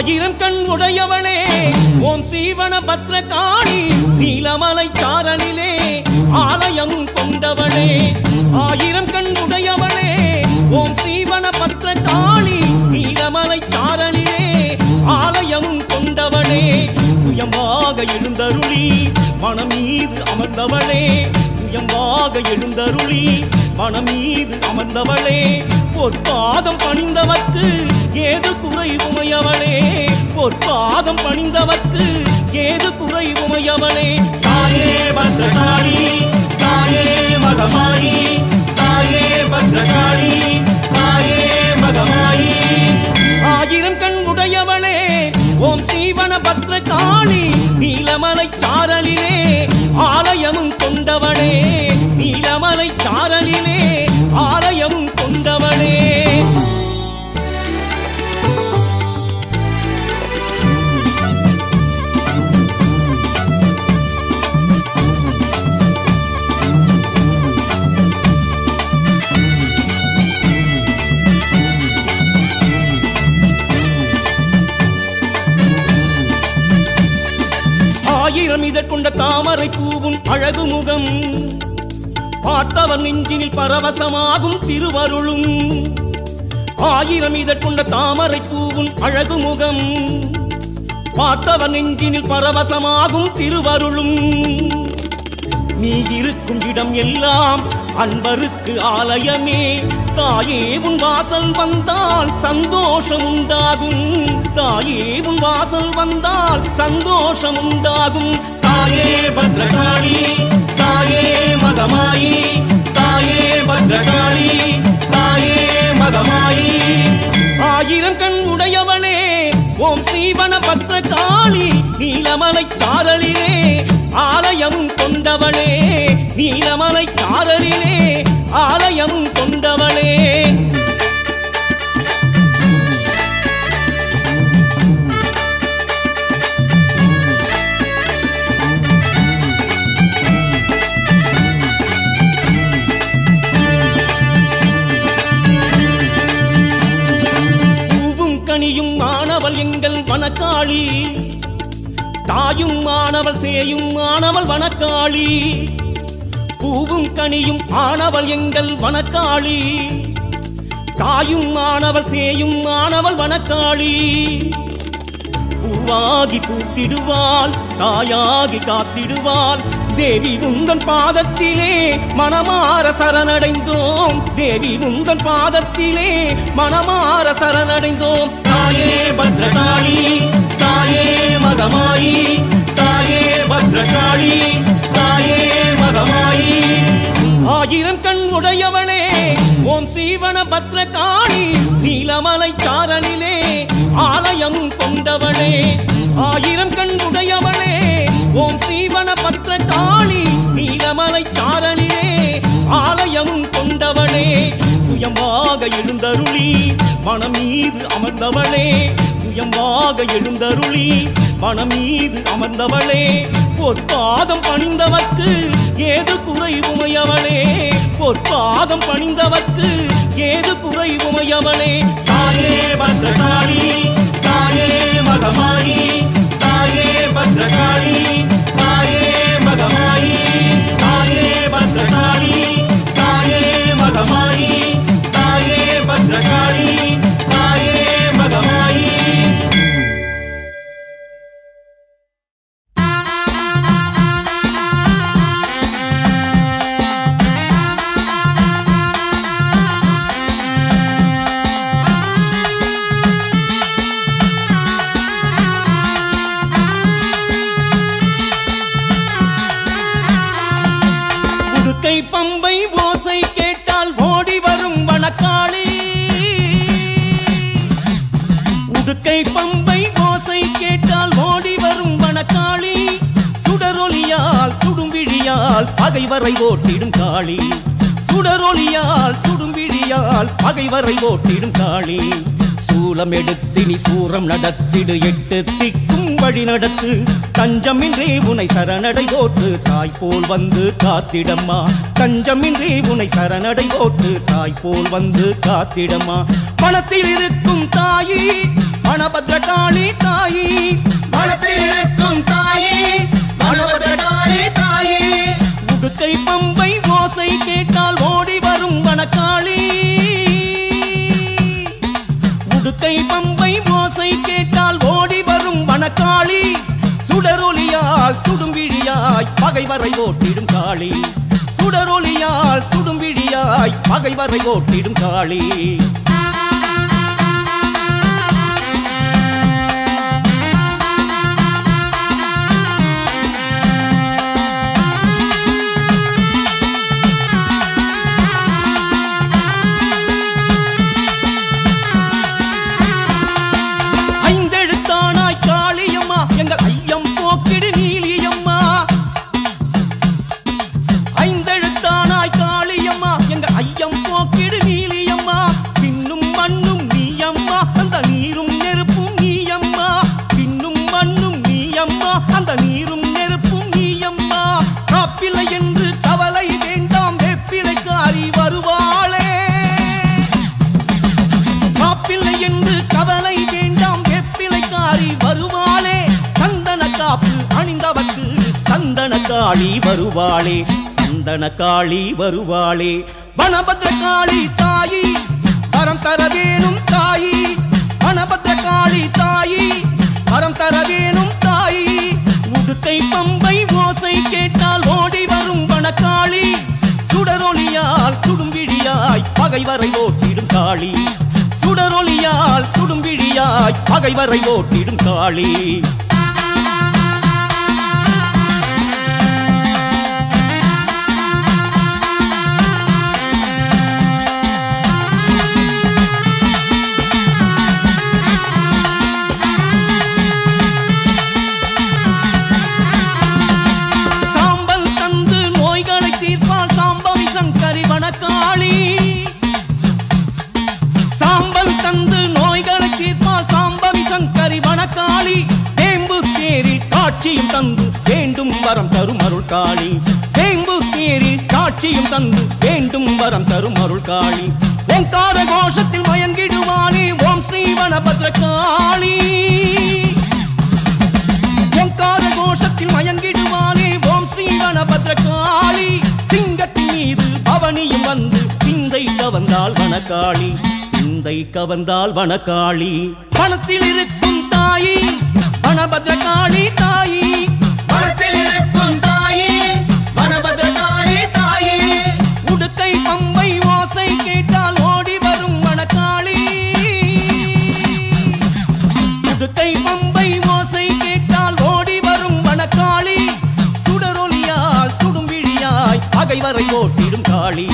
ஆயிரம் கண் உடையவளே ஓம் சீவன பத்ரகாளி நீலமலை சாரலிலே ஆலயமும் கொண்டவளே ஆயிரம் கண் உடையவளே ஓம் சீவன பத்ரகாளி நீலமலை சாரலிலே ஆலயமும் கொண்டவளே சுயமாக எழுந்தருளி மனம் மீது அமர்ந்தவளே சுயமாக எழுந்தருளி மனம் மீது அமர்ந்தவளே பொற்பாதம் பணிந்தவர்க்கு ஏது குறை உமையவளே பொற்பாதம் பணிந்தவர்க்கு ஏது குறை உமையவளே தாயே பத்ரகாளி தாயே மகமாயி தாயே பத்ரகாளி தாயே மகமாயி ஆயிரம் கண் உடையவளே ஓம் சீவன பத்ரகாளி நீலமலை சாரலிலே ஆலயமும் கொண்டவளே நீலமலை சாரலிலே ஆலயமும் கொண்டவளே ஆயிரம் இதற்கொண்ட தாமரை பூவும் அழகு முகம் பார்த்தவன் நெஞ்சினில் பரவசமாகும் திருவருளும் ஆயிரம் இதற்கொண்ட தாமரை பூவும் அழகு முகம் பார்த்தவன் நெஞ்சினில் பரவசமாகும் திருவருளும் நீ இருக்கும் இடம் எல்லாம் அன்பருக்கு ஆலயமே தாயே உன் வாசல் வந்தால் சந்தோஷம் உண்டாகும் தாயே உன் வாசல் வந்தால் சந்தோஷம் உண்டாகும் தாயே பத்ரகாளி தாயே மகமாயி தாயே பத்ரகாளி தாயே மகமாயி ஆயிரம் கண் உடையவளே ஓம் சீவன பத்ரகாளி நீலமலை சாரலிலே ஆலயமும் கொண்டவளே நீலமலை சாரலிலே ஆலயமும் கொண்டவளே பூவும் கனியும் மாணவள் எங்கள் வனக்காளி தாயும் மாணவள் சேயும் மாணவள் வனக்காளி பூவும் கனியும் ஆனவள் எங்கள் வனக்காளி தாயும் மாணவள் சேயும் மாணவள் வனக்காளி பூவாகி பூத்திடுவாள் தாயாகி காத்திடுவாள் தேவி உந்தன் பாதத்திலே மனமார சரணடைந்தோம் தேவி உந்தன் பாதத்திலே மனமார சரணடைந்தோம் தாயே பத்ரகாளி தாயே மகமாயி தாயே பத்ரகாளி தாயே மகமாயி ஆயிரம் கண் உடையவளே ஓம் சீவன பத்ரகாளி நீலமலை சாரலிலே ஆலயமும் கொண்டவளே ஆயிரம் கண் உடையவளே ஓம் சீவன பத்ரகாளி நீலமலை சாரலிலே ஆலயமும் கொண்டவளே சுயமாக எழுந்தருளி மனம் மீது அமர்ந்தவளே சுயமாக எழுந்தருளி மனம் மீது அமர்ந்தவளே பொற்பாதம் பணிந்தவர்க்கு ஏது குறை உமையவளே பொற்பாதம் பணிந்தவர்க்கு ஏது குறை உமையவளே தாயே பத்ரகாளி தாயே மகமாயி தாயே பத்ரகாளி தாயே மகமாயி தாயே பத்ரகாளி தாயே மகமாயி தாயே பத்ரகாளி தாயே மகமாயி பம்பை ஓசை கேட்டால் ஓடி வரும் வனக்காளி உடுக்கை பம்பை ஓசை கேட்டால் ஓடி வரும் வனக்காளி சுடரொலியால் சுடும்பிழியால் பகைவரை ஓட்டிடும் காளி சுடரொலியால் சுடும்பிழியால் பகைவரை ஓட்டிடும் காளி சூலம் எடுத்து நீ சூரம் நடத்திடு எட்டு திக்கும் வழி நடத்து தஞ்சமின்றி உனை சரணடை போட்டு தாய் போல் வந்து காத்திடம்மா தஞ்சமின்றி உனை சரணடை போட்டு தாய் போல் வந்து காத்திடம்மா மனத்தில் இருக்கும் தாயி மணபத்ரகாளி தாயி மனத்தில் இருக்கும் தாயி மணபத்ரகாளி தாயி உடுக்கை பம்பை ஓசை கேட்டால் ஓடி வரும் வனக்காளி உடுக்கை பம்பை ஓசை கேட்டால் ஓடி வரும் வனக்காளி சுடரொலியால் சுடும்பிழியாய் பகைவரை ஓட்டிடும் காளி சுடரொலியால் சுடும்பிழியாய் பகைவரை ஓட்டிடும் காளி எங்கள் ஐயம் போக்கிடு நீலியம்மா ஐந்தெழுத்தானாய் காளியம்மா எங்கள் ஐயம் போக்கிடு நீலியம்மா பின்னும் மண்ணும் நீயம்மா அந்த நீரும் நெருப்பும் நீயம்மா பின்னும் மண்ணும் நீயம்மா அந்த நீரும் நெருப்பும் நீயம்மா காப்பில்லை என்று கவலை வேண்டாம் வெப்பிலைக்காரி வருவாளே காப்பில்லை என்று கவலை வேண்டாம் வெப்பிலைக்காரி வருவாளே காப்பு அணிந்தவர்க்கு சந்தன காளி வருவாளே சந்தன காளி வருவாளே வனபத்ரகாளி தாயி வரம் தர வேணும் தாயி வனபத்ரகாளி தாயி வரம் தர வேணும் தாயி உடுக்கை பம்பை ஓசை கேட்டால் ஓடி வரும் வனக்காளி சுடரொலியால் சுடும்பிழியாய் பகைவரை ஓட்டிடும் காளி சுடரொலியால் சுடும்பிழியாய் பகைவரை ஓட்டிடும் காளி சாம்பல் தந்து நோய்களை தீர்ப்பால் சாம்பவி சங்கரி வனக்காளி வேம்பு தேரில் காட்சியும் தந்து வேண்டும் வரம் தரும் அருள் காளி வேம்பு தேரில் காட்சியும் தந்து வேண்டும் வரம் தரும் அருள் காளி ஓங்கார கோஷத்தில் மயங்கிடுவாளே ஓம் ஸ்ரீ வனபத்ரகாளி ஓங்கார கோஷத்தில் மயங்கிடுவாளே ஓம் ஸ்ரீ வனபத்ரகாளி சிங்கத்தின் மீது பவனியும் வந்து சிந்தை கவர்ந்தாள் வனக்காளி சிந்தை கவர்ந்தாள் வனக்காளி வனத்தில் இருக்கும் தாயி வனபத்ரகாளி தாயி வனத்தில் இருக்கும் தாயி வனபத்ரகாளி தாயி உடுக்கை பம்பை ஓசை கேட்டால் ஓடி வரும் வனக்காளி உடுக்கை பம்பை ஓசை கேட்டால் ஓடி வரும் வனக்காளி சுடரொலியால் சுடும்பிழியாய் பகைவரை ஓட்டிடும் காளி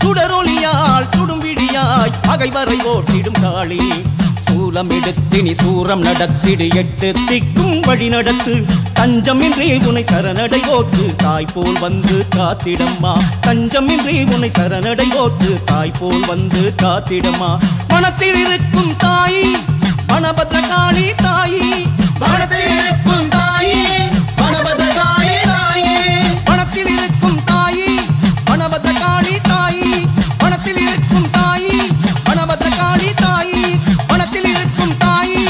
சுடரொலியால் சுடும்பிழியாய் பகைவரை ஓட்டிடும் காளி சூலம் எடுத்தினி சூரம் நடத்திடு எட்டு திக்கும் வழி நடத்து தஞ்சமின்றி உனை சரணடை ஓட்டு தாய் போல் வந்து காத்திடம்மா தஞ்சமின்றி உனை சரணடை ஓட்டு தாய் போல் வந்து காத்திடம்மா மனத்தில் இருக்கும் தாயி வனபத்ரகாளி தாயி மனத்தில் இருக்கும் தாயி வனபத்ரகாளி தாயி மனத்தில் இருக்கும் தாயி வனபத்ரகாளி தாயி வனத்தில் இருக்கும் தாயி வனபத்ரகாளி தாயி வனத்தில் இருக்கும் தாயி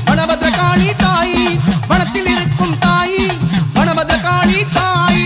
வனபத்ரகாளி தாயி வனத்தில் இருக்கும் தாயி வனபத்ரகாளி தாயி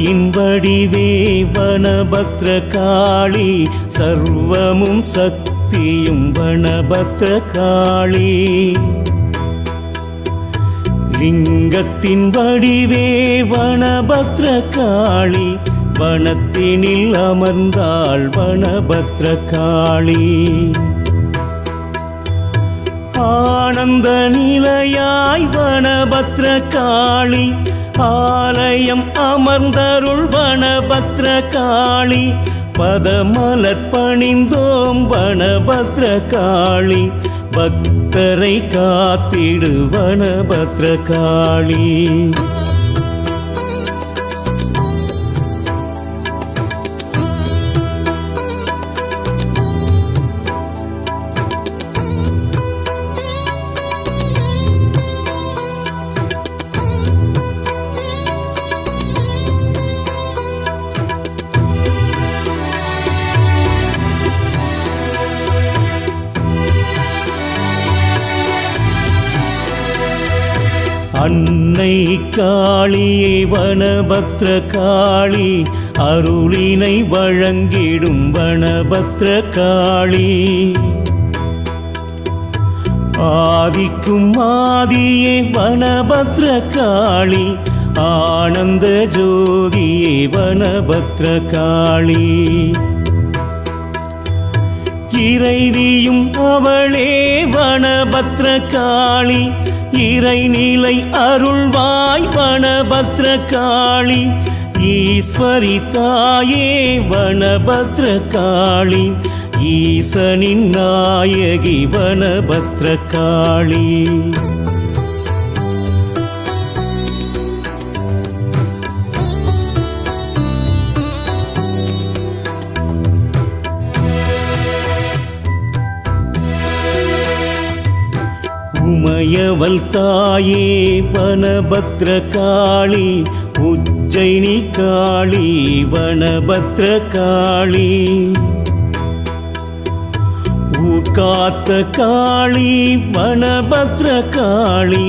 சக்தியின் வடிவே வனபத்ரகாளி சர்வமும் சக்தியும் வனபத்ரகாளி லிங்கத்தின் வடிவே வனபத்ரகாளி வனத்தினில் அமர்ந்தாள் வனபத்ரகாளி ஆனந்த நிலையாய் வனபத்ரகாளி ஆலயம் அமர்ந்தருள் வனபத்ரகாளி பதமலர் பணிந்தோம் வனபத்ரகாளி பக்தரை காத்திடு வனபத்ரகாளி அன்னை காளியே வனபத்ரகாளி அருளினை வழங்கிடும் வனபத்ரகாளி ஆதிக்கும் ஆதியே வனபத்ரகாளி ஆனந்த ஜோதியே வனபத்ரகாளி இறைவியும் அவளே வனபத்ரகாளி இறைநிலை அருள்வாய் வனபத்ரகாளி ஈஸ்வரி தாயே வனபத்ரகாளி ஈசனின் நாயகி வனபத்ரகாளி உமையவள் தாயே வனபத்ரகாளி உஜ்ஜயினி காளி வனபத்ரகாளி ஊர்காத்த காளி வனபத்ரகாளி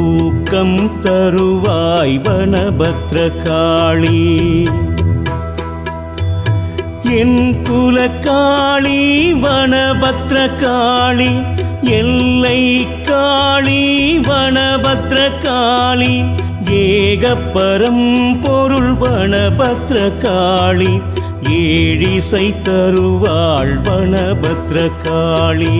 ஊக்கம் தருவாய் வனபத்ரகாளி என் குலகாளி வனபத்ரகாளி எல்லை காளி வனபத்ரகாளி ஏகப்பரம் பொருள் வனபத்ரகாளி ஏழிசை தருவாள் வனபத்ரகாளி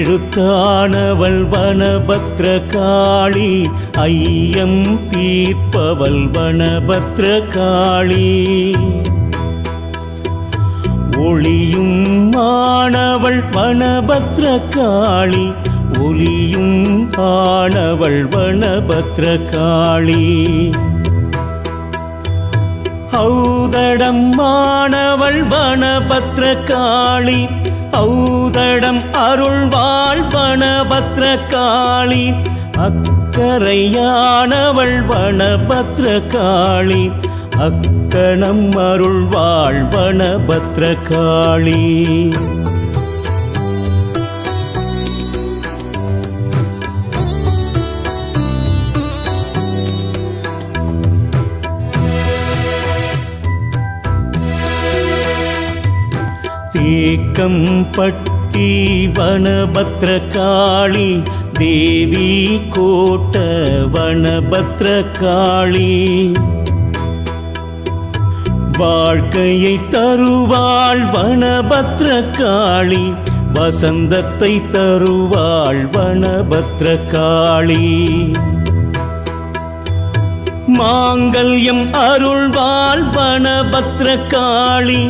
ஐந்தெழுத்தானவள் வனபத்ரகாளி ஐயம் தீர்ப்பவள் வனபத்ரகாளி ஒளியும் ஆனவள் வனபத்ரகாளி ஒளியும் ஆனவள் வனபத்ரகாளி ஔதடம் ஆனவள் வனபத்ரகாளி ஔதடம் அருள்வாள் வனபத்ரகாளி அக்கரையானவள் வனபத்ரகாளி அக்கணம் அருள்வாள் வனபத்ரகாளி ஏக்கம் பட்டி வனபத்ரகாளி தேவி கோட்ட வனபத்ரகாளி வாழ்க்கையை தருவாள் வனபத்ரகாளி வசந்தத்தை தருவாள் வனபத்ரகாளி மாங்கல்யம் அருள்வாள் வனபத்ரகாளி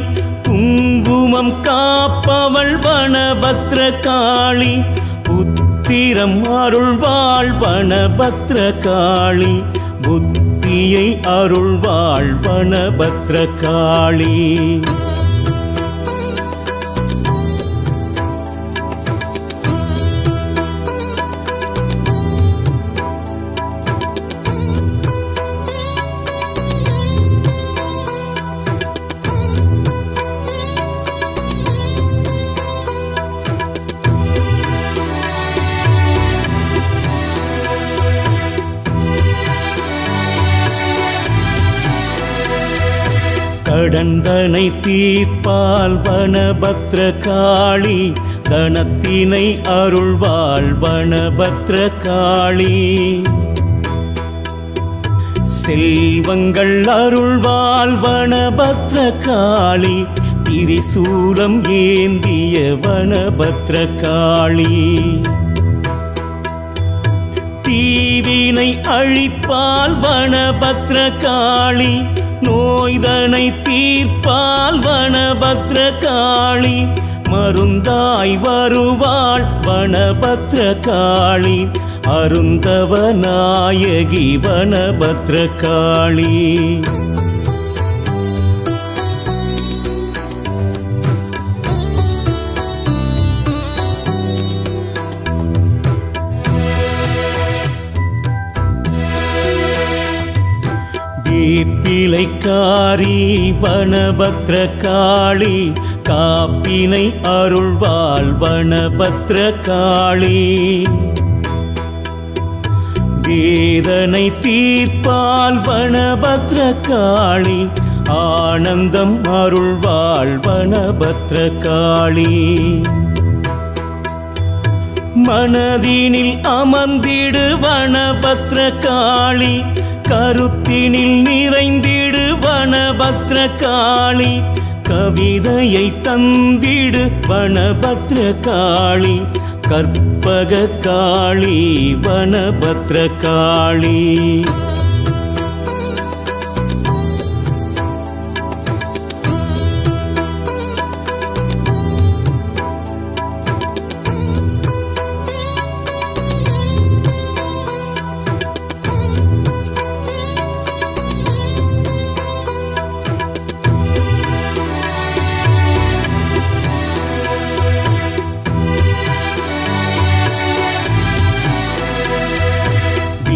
குங்குமம் காப்பவள் வனபத்ரகாளி புத்திரம் அருள்வாள் வனபத்ரகாளி புத்தியை அருள்வாள் வனபத்ரகாளி. கடந்தனை தீர்ப்பால் வனபத்ரகாளி, தனத்தினை அருள்வாள் வனபத்ரகாளி. செல்வங்கள் அருள்வாள் வனபத்ரகாளி, திரிசூலம் ஏந்திய வனபத்ரகாளி. தீவினை அழிப்பால் வனபத்ரகாளி, நோய்தனை தீர்ப்பால் வனபத்ரகாளி. மருந்தாய் வருவாள் வனபத்ரகாளி, அருந்தவ நாயகி வனபத்ரகாளி. வேப்பிலைக்காரி வனபத்ரகாளி, காப்பினை அருள்வாள் வனபத்ரகாளி. வேதனை தீர்ப்பால் வனபத்ரகாளி, ஆனந்தம் அருள்வாள் வனபத்ரகாளி. மனதினில் அமர்ந்திடு வனபத்ரகாளி, கருத்தினில் நிறைந்திடு வனபத்ரகாளி. கவிதையை தந்திடு வனபத்ரகாளி, கற்பக காளி வனபத்ரகாளி.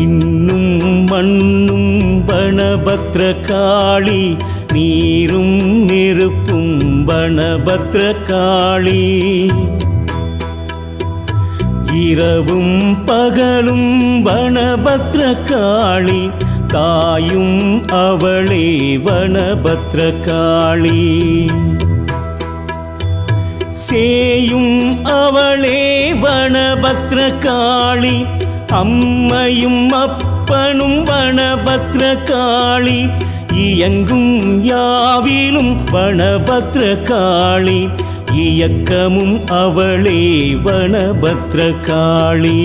இன்னும் மண்ணும் வனபத்ரகாளி, நீரும் நெருப்பும் வனபத்ரகாளி. இரவும் பகலும் வனபத்ரகாளி, தாயும் அவளே வனபத்ரகாளி. சேயும் அவளே வனபத்ரகாளி, அம்மையும் அப்பனும் வனபத்ரகாளி. இயங்கும் யாவிலும் வனபத்ரகாளி, இயக்கமும் அவளே வனபத்ரகாளி.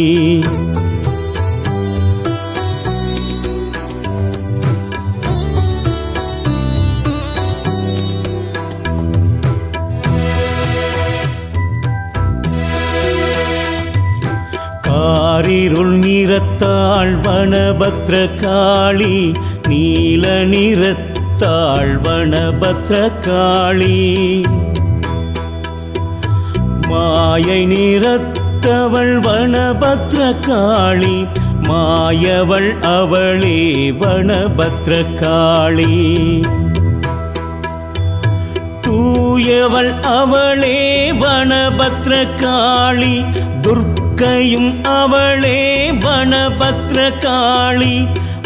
காரிருள் நிறத்தாள் வனபத்ரகாளி, நீல நிறத்தாள் வனபத்ரகாளி. மாயை நிறத்தவள் வனபத்ரகாளி, மாயவள் அவளே வனபத்ரகாளி. தூயவள் அவளே வனபத்ரகாளி, துர்க்கையும் அவளே வனபத்ரகாளி.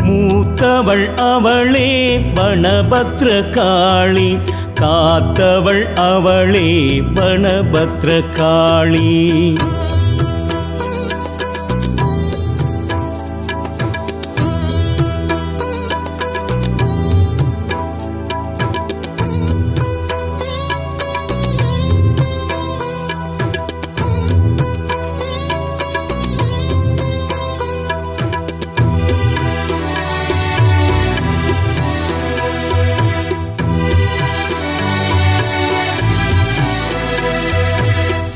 மூத்தவள் அவளே வனபத்ரகாளி, காத்தவள் அவளே வனபத்ரகாளி.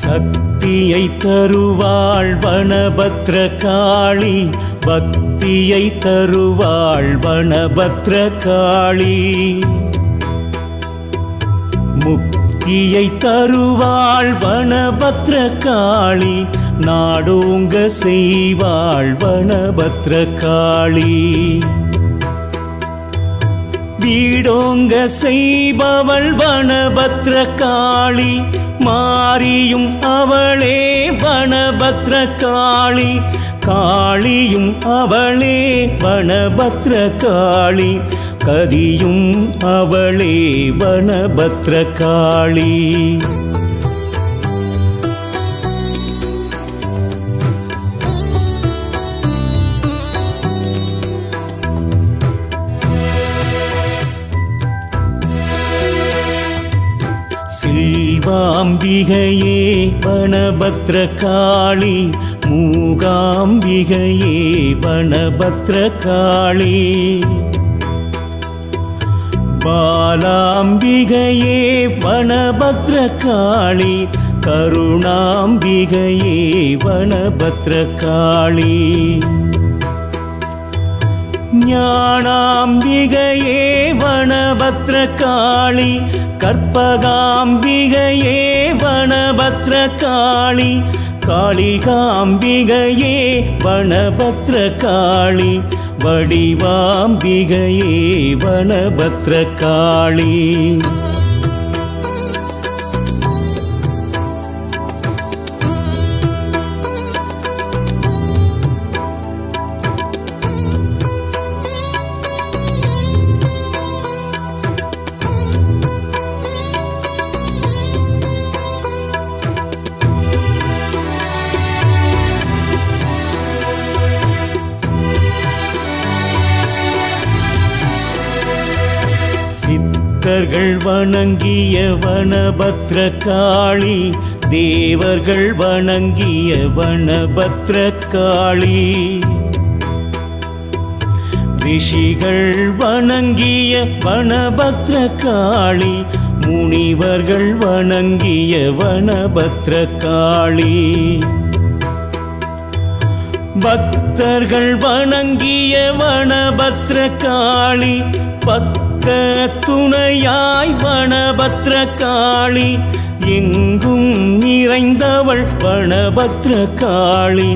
சக்தியை தருவாள் வனபத்ரகாளி, பக்தியை தருவாள் வனபத்ரகாளி. முக்தியை தருவாள் வனபத்ரகாளி, நாடோங்க செய்வாள் வனபத்ரகாளி. வீடோங்க செய்பவள் வனபத்ரகாளி, மாரியும் அவளே வனபத்ரகாளி. காளியும் அவளே வனபத்ரகாளி, கதியும் அவளே வனபத்ரகாளி. செல்வாம்பிகையே வனபத்ரகாளி, மூகாம்பிகையே வனபத்ரகாளி. பாலாம்பிகையே வனபத்ரகாளி, கருணாம்பிகையே வனபத்ரகாளி. ஞானாம்பிகையே வனபத்ரகாளி, கற்பகாம்பிகையே வனபத்ரகாளி. காளிகாம்பிகையே வனபத்ரகாளி, வடிவாம்பிகையே வனபத்ரகாளி. சித்தர்கள் வணங்கிய வனபத்ரகாளி, தேவர்கள் வணங்கிய வனபத்ரகாளி. ரிஷிகள் வணங்கிய வனபத்ரகாளி, முனிவர்கள் வணங்கிய வனபத்ரகாளி. பக்தர்கள் வணங்கிய வனபத்ரகாளி, பக்க துணையாய் வனபத்ரகாளி. எங்கும் நிறைந்தவள் வனபத்ரகாளி,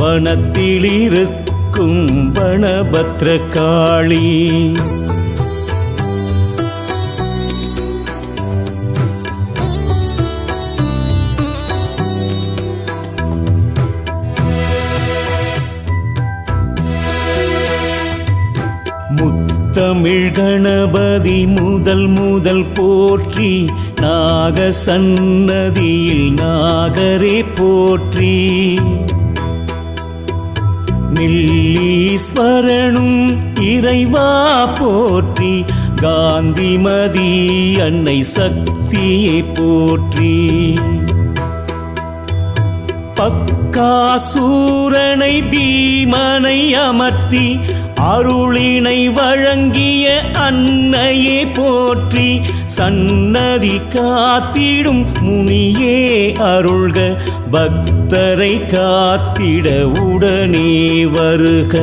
வனத்திலிருக்கும் வனபத்ரகாளி. தமிழ் கணபதி முதல் முதல் போற்றி, நாக சன்னதியில் நாகரே போற்றி. நெல்லீஸ்வரனும் இறைவா போற்றி, காந்திமதி அன்னை சக்தியை போற்றி. பக்காசூரனை பீமனை அமர்த்தி அருளினை வழங்கிய அன்னையே போற்றி. சன்னதி காத்திடும் முனியே அருள்க, பக்தரை காத்திட உடனே வருக.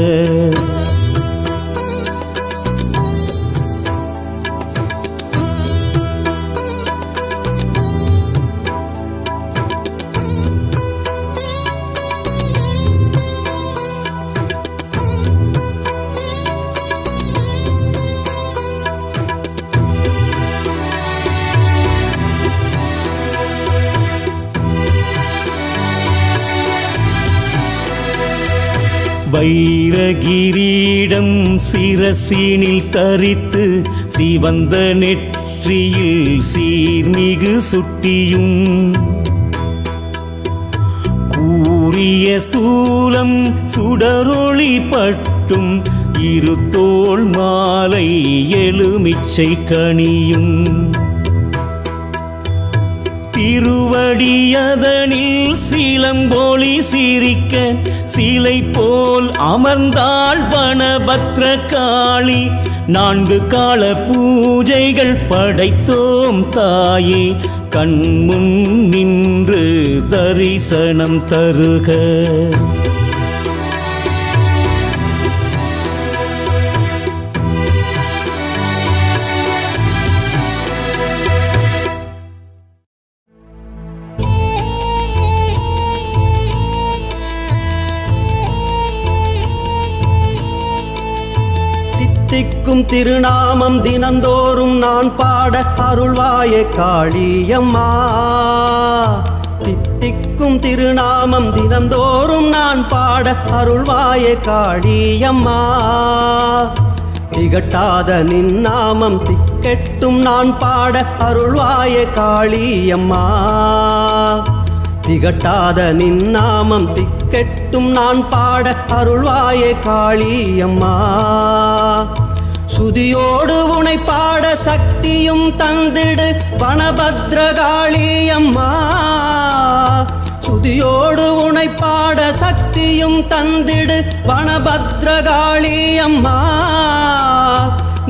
வைரகிரீடம் சிரசினில் தரித்து, சிவந்த நெற்றியில் சீர்மிகு சுட்டியும், கூரிய சூலம் சுடரொளி பட்டும், இருதோள் மாலை எலுமிச்சை கனியும். திருவடியதனில் சிலம்பொலி சிரிக்க, சிலை போல் அமர்ந்தாள் வனபத்ரகாளி. 4 கால பூஜைகள் படைத்தோம் தாயே, கண்முன் நின்று தரிசனம் தருக. தித்திக்கும் திருநாமம் தினந்தோறும் நான் பாட அருள்வாயே காளியம்மா. தித்திக்கும் திருநாமம் தினந்தோறும் நான் பாட அருள்வாயே காளியம்மா. திகட்டாத நின் நாமம் திக்கெட்டும் நான் பாட அருள்வாயே காளியம்மா. திகட்டாத நின் நாமம் திக்கெட்டும் நான் பாட அருள்வாயே காளியம்மா. சுதியோடு உனை பாட சக்தியும் தந்திடு வனபத்ரகாளியம்மா. சுதியோடு உனை பாட சக்தியும் தந்திடு வனபத்ரகாளியம்மா.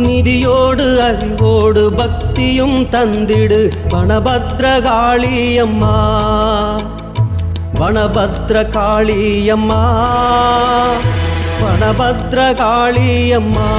நிதியோடு அறிவோடு பக்தியும் தந்திடு வனபத்ரகாளியம்மா. வனபத்ரகாளியம்மா, வனபத்ரகாளியம்மா.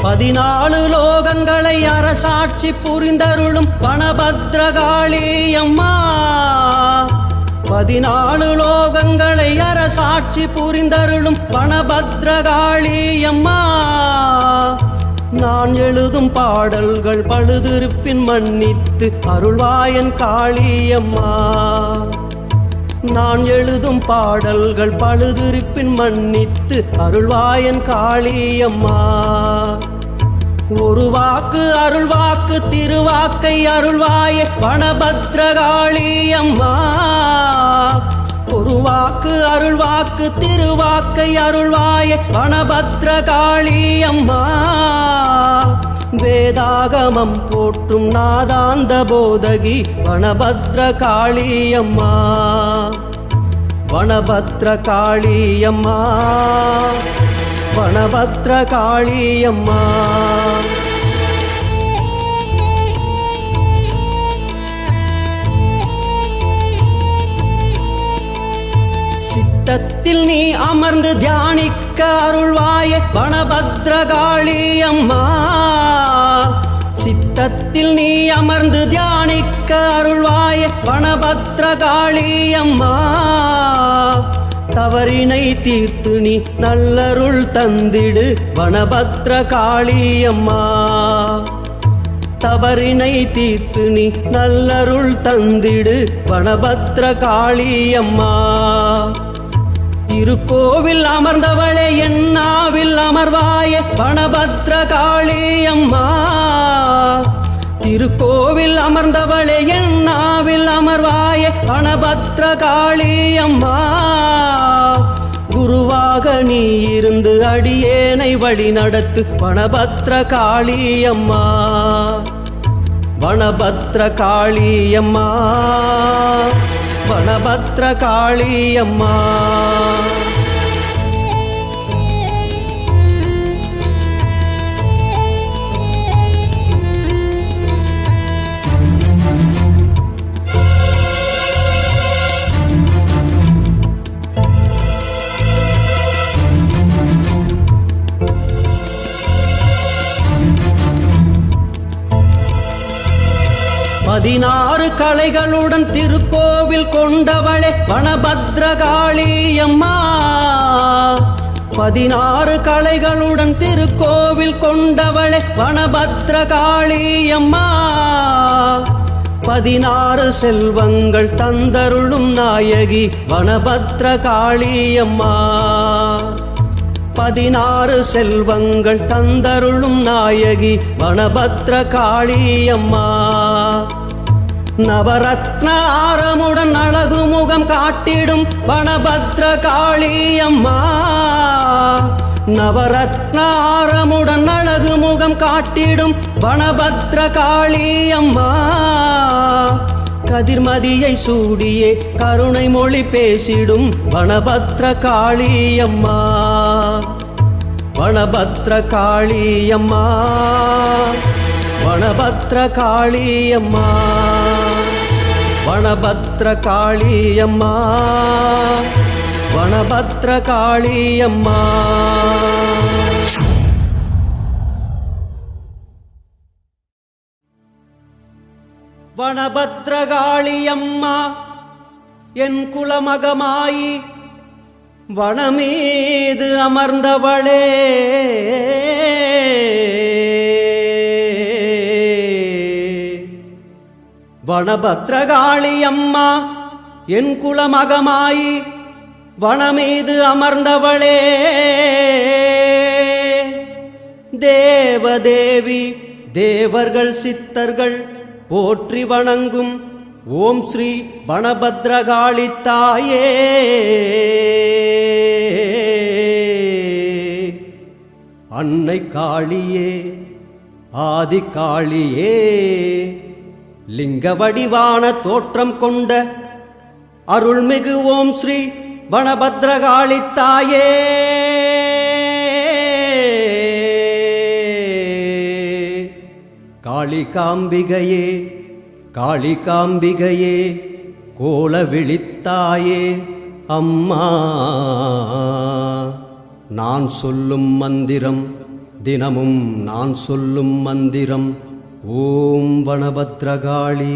பதினாலு லோகங்களை அரசாட்சி புரிந்தருளும் வனபத்ரகாளியம்மா. 14 லோகங்களை அரசாட்சி புரிந்தருளும் வனபத்ரகாளியம்மா. நான் எழுதும் பாடல்கள் பழுதிருப்பின் மன்னித்து அருள்வாயன் காளியம்மா. நான் எழுதும் பாடல்கள் பழுதிருப்பின் மன்னித்து அருள்வாயன் காளியம்மா. ஒரு வாக்கு அருள்வாக்கு திருவாக்கை அருள்வாயே வனபத்ரகாளியம்மா. ஒரு வாக்கு அருள்வாக்கு திருவாக்கை அருள்வாயே வனபத்ரகாளியம்மா. வேதாகமம் போற்றும் நாதாந்த போதகி வனபத்ரகாளியம்மா. வனபத்ரகாளியம்மா, வனபத்ரகாளியம்மா. சித்தத்தில் நீ அமர்ந்து தியானிக்க அருள்வாயே வனபத்ரகாளியம்மா. சித்தத்தில் நீ அமர்ந்து தியானிக்க அருள்வாயே வனபத்ரகாளியம்மா. தவறினை தீர்த்து நீ நல்லருள் தந்திடு வனபத்ரகாளியம்மா. தவறினை தீர்த்து நீ நல்லருள் தந்திடு வனபத்ரகாளியம்மா. திருக்கோவில் அமர்ந்தவளே என்னாவில் அமர்வாயே வனபத்ரகாளியம்மா. திருக்கோவில் அமர்ந்தவளே என்னாவில் அமர்வாயே வனபத்ரகாளியம்மா. குருவாக நீ இருந்து அடியேனை வழி நடத்து வனபத்ரகாளியம்மா. வனபத்ரகாளியம்மா, வனபத்ரகாளியம்மா. பதினாறு கலைகளுடன் திருக்கோவில் கொண்டவளே வனபத்ரகாளியம்மா. 16 கலைகளுடன் திருக்கோவில் கொண்டவளே வனபத்ரகாளியம்மா. 16 செல்வங்கள் தந்தருளும் நாயகி வனபத்ரகாளியம்மா. 16 செல்வங்கள் தந்தருளும் நாயகி வனபத்ரகாளியம்மா. நவரத்ன ஆரமுடன் அழகு முகம் காட்டிடும் வனபத்ரகாளியம்மா. நவரத்ன ஆரமுடன் அழகு முகம் காட்டிடும் வனபத்ரகாளியம்மா. கதிர்மதியை சூடியே கருணை மொழி பேசிடும் வனபத்ரகாளியம்மா. வனபத்ரகாளியம்மா, வனபத்ரகாளியம்மா. வனபத்ரகாளியம்மா வனபத்ரகாளியம்மா வனபத்ரகாளியம்மா என் குலமகமாயி வனமீது அமர்ந்தவளே வனபத்ரகாளியம்மா என் குலமகமாயி வனமீது அமர்ந்தவளே தேவதேவி தேவர்கள் சித்தர்கள் போற்றி வணங்கும் ஓம் ஸ்ரீ வனபத்ரகாளி தாயே அன்னை காளியே ஆதி காளியே லிங்க வடிவான தோற்றம் கொண்ட அருள்மிகு ஓம் ஸ்ரீ வனபத்ரகாளி தாயே காளிகாம்பிகையே காளிகாம்பிகையே கோல விழித்தாயே அம்மா நான் சொல்லும் மந்திரம் தினமும் நான் சொல்லும் மந்திரம் ஓம் வனபத்ரகாளி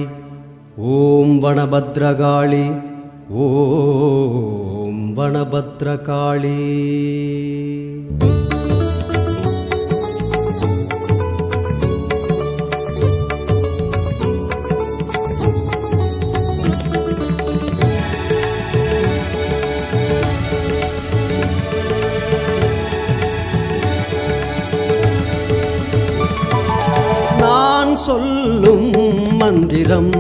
ஓம் வனபத்ரகாளி ஓம் வனபத்ரகாளி சொல்லும் மந்திரம்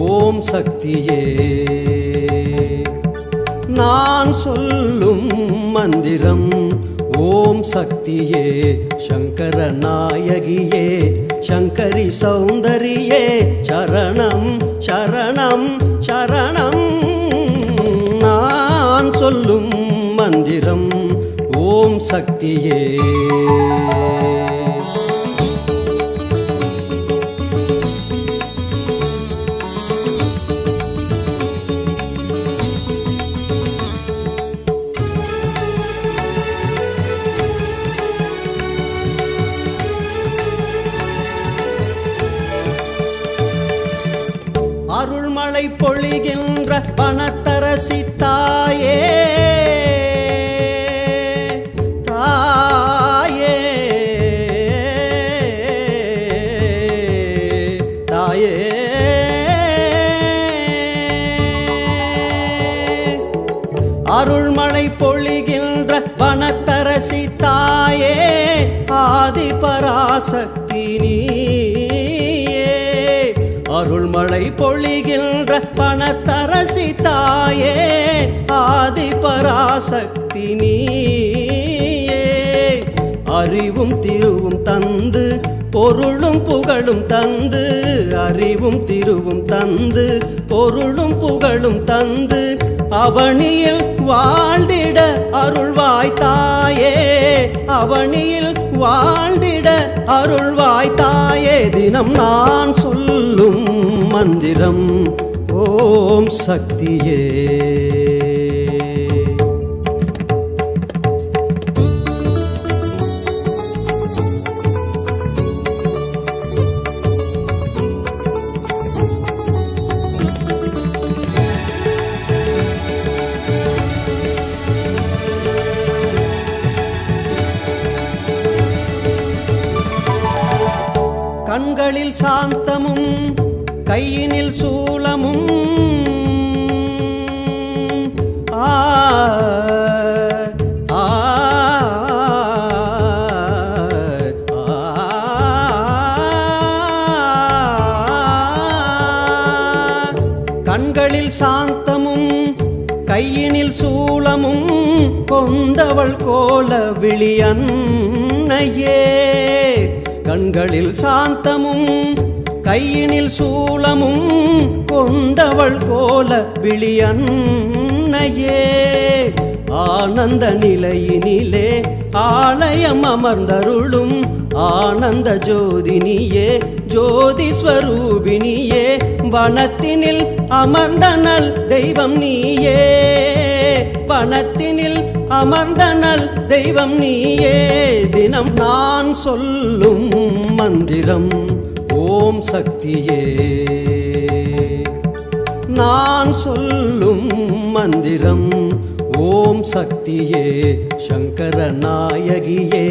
ஓம் சக்தியே நான் சொல்லும் மந்திரம் ஓம் சக்தியே சங்கர நாயகியே சங்கரி சௌந்தரியே சரணம் சரணம் சரணம் நான் சொல்லும் மந்திரம் ஓம் சக்தியே அருள்மழை பொழிகின்ற வனத்தரசி தாயே தாயே தாயே அருள்மழை பொழிகின்ற வனத்தரசி தாயே ஆதி பராசக்தி நீயே அருள்மழை பொழிகின்ற வனத்தரசி தாயே ஆதி பராசக்தி நீயே அறிவும் திருவும் தந்து பொருளும் புகழும் தந்து அறிவும் திருவும் தந்து பொருளும் புகழும் தந்து அவனியில் வாழ்ந்திட அருள்வாய் தாயே அவனியில் வாழ்ந்திட அருள்வாய் தாயே தினம் நான் சொல்லும் மந்திரம் ஓம் சக்தியே கண்களில் சாந்தமும் கையினில் சூலமும் ஆ ஆ கண்களில் சாந்தமும் கையினில் சூலமும் கொண்டவள் கோல விழியன்னையே கண்களில் சாந்தமும் கையினில் சூலமும் கொண்டவள் கோல விழியன்னையே ஆனந்த நிலையினிலே ஆலயம் அமர்ந்தருளும் ஆனந்த ஜோதினியே ஜோதி ஸ்வரூபினியே வனத்தினில் அமர்ந்த நல் தெய்வம் நீயே, வனத்தினில் அமர்ந்த நல் தெய்வம் நீயே. தினம் நான் சொல்லும் மந்திரம் ஓம் சக்தியே, நான் சொல்லும் மந்திரம் ஓம் சக்தியே. சங்கர நாயகியே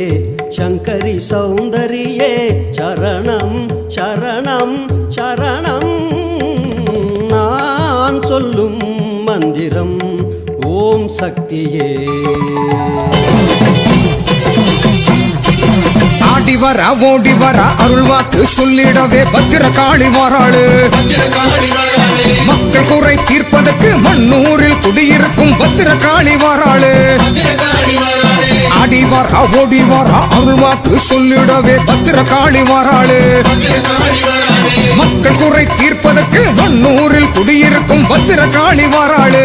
சங்கரி சௌந்தரியே சரணம் சரணம் சரணம். நான் சொல்லும் மந்திரம் ஓம் சக்தியே. ஆடி வரா ஓடி வரா அருள் வாக்கு சொல்லிடவே பத்திரகாளி வாராளு. மக்கள் குறை தீர்ப்பதற்கு மண்ணூரில் குடியிருக்கும் பத்திரகாளி வாராளு. ஆடி வரா ஓடி வரா அருள் வாக்கு சொல்லிடவே பத்திரகாளி வாராளு. மக்கள் குறை தீர்ப்பதற்கு மண்ணூரில் குடியிருக்கும் பத்திரகாளி வாராளு.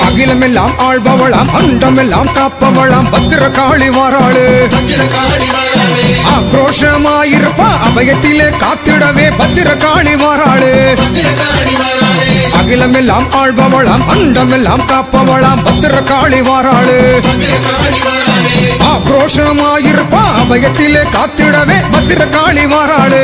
அகிலமெல்லாம் ஆள்பவளாம் அண்டமெல்லாம் காப்பவளாம் பத்திரகாளி வாராளு. ஆக்ரோஷமாயிருப்பா அபயத்திலே காத்திடவே பத்திரகாளி வாராளு. அகிலமெல்லாம் ஆள்பவளாம் அண்டமெல்லாம் காப்பவளாம் பத்திரகாளி வாராளு. ஆக்ரோஷமாயிருப்பா அபயத்திலே காத்திடவே பத்திரகாளி வாராளு.